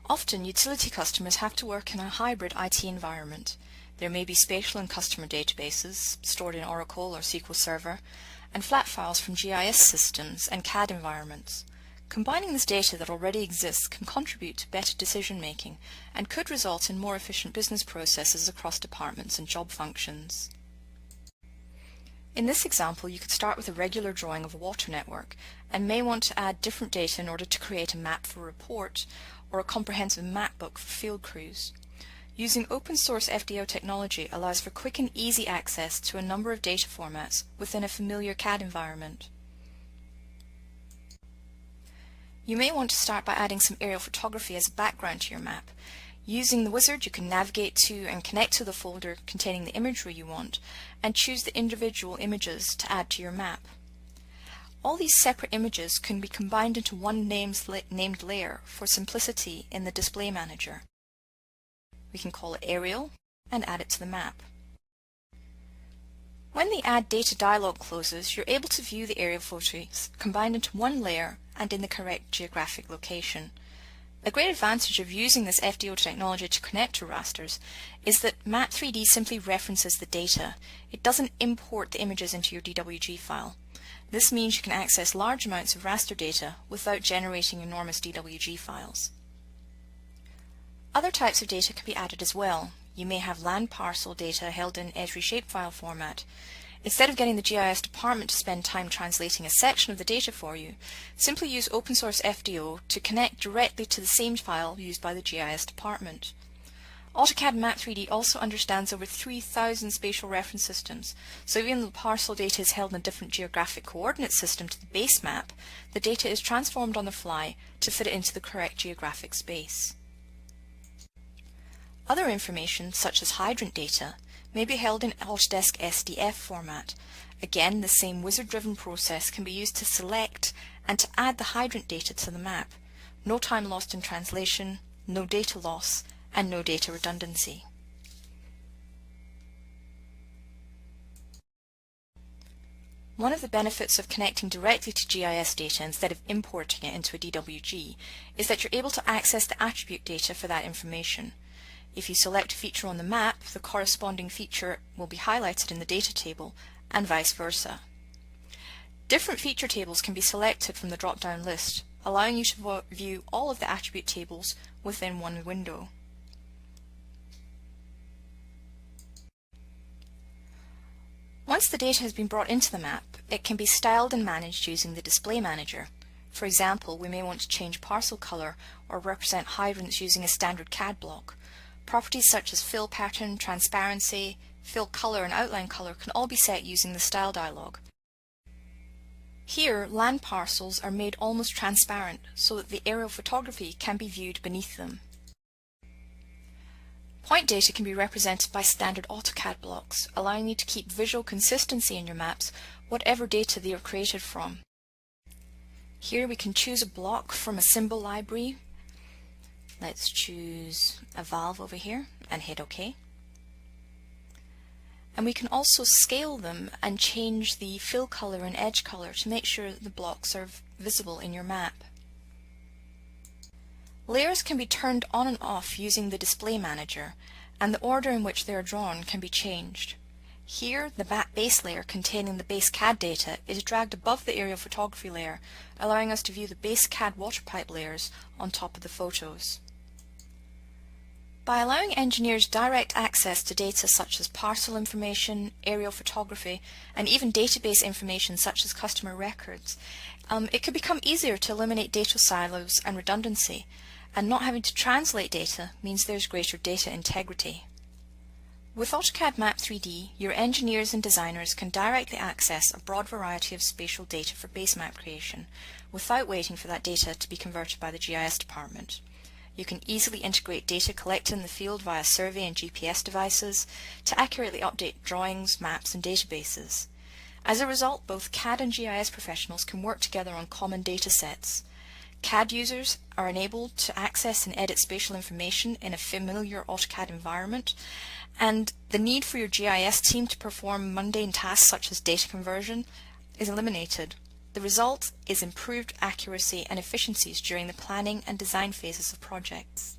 Often, utility customers have to work in a hybrid IT environment. There may be spatial and customer databases stored in Oracle or SQL Server, and flat files from GIS systems and CAD environments. Combining this data that already exists can contribute to better decision making and could result in more efficient business processes across departments and job functions. In this example, you could start with a regular drawing of a water network and may want to add different data in order to create a map for a report or a comprehensive map book for field crews. Using open source FDO technology allows for quick and easy access to a number of data formats within a familiar CAD environment. You may want to start by adding some aerial photography as a background to your map. Using the wizard, you can navigate to and connect to the folder containing the imagery you want and choose the individual images to add to your map. All these separate images can be combined into one named layer for simplicity in the Display Manager. We can call it Aerial and add it to the map. When the Add Data dialog closes, you're able to view the aerial photos combined into one layer and in the correct geographic location. A great advantage of using this FDO technology to connect to rasters is that Map3D simply references the data. It doesn't import the images into your DWG file. This means you can access large amounts of raster data without generating enormous DWG files. Other types of data can be added as well. You may have land parcel data held in Esri shapefile format. Instead of getting the GIS department to spend time translating a section of the data for you, simply use open source FDO to connect directly to the same file used by the GIS department. AutoCAD Map3D also understands over 3,000 spatial reference systems, so even though the parcel data is held in a different geographic coordinate system to the base map, the data is transformed on the fly to fit it into the correct geographic space. Other information, such as hydrant data, may be held in Autodesk SDF format. Again, the same wizard-driven process can be used to select and to add the hydrant data to the map. No time lost in translation, no data loss, and no data redundancy. One of the benefits of connecting directly to GIS data instead of importing it into a DWG is that you're able to access the attribute data for that information. If you select a feature on the map, the corresponding feature will be highlighted in the data table, and vice versa. Different feature tables can be selected from the drop-down list, allowing you to view all of the attribute tables within one window. Once the data has been brought into the map, it can be styled and managed using the Display Manager. For example, we may want to change parcel color or represent hydrants using a standard CAD block. Properties such as fill pattern, transparency, fill color and outline color can all be set using the Style dialog. Here, land parcels are made almost transparent so that the aerial photography can be viewed beneath them. Point data can be represented by standard AutoCAD blocks, allowing you to keep visual consistency in your maps, whatever data they are created from. Here we can choose a block from a symbol library. Let's choose a valve over here and hit OK. And we can also scale them and change the fill color and edge color to make sure that the blocks are visible in your map. Layers can be turned on and off using the Display Manager, and the order in which they are drawn can be changed. Here, the map base layer containing the base CAD data is dragged above the aerial photography layer, allowing us to view the base CAD water pipe layers on top of the photos. By allowing engineers direct access to data such as parcel information, aerial photography, and even database information such as customer records, it can become easier to eliminate data silos and redundancy, and not having to translate data means there's greater data integrity. With AutoCAD Map3D, your engineers and designers can directly access a broad variety of spatial data for base map creation, without waiting for that data to be converted by the GIS department. You can easily integrate data collected in the field via survey and GPS devices to accurately update drawings, maps, and databases. As a result, both CAD and GIS professionals can work together on common data sets. CAD users are enabled to access and edit spatial information in a familiar AutoCAD environment, and the need for your GIS team to perform mundane tasks such as data conversion is eliminated. The result is improved accuracy and efficiencies during the planning and design phases of projects.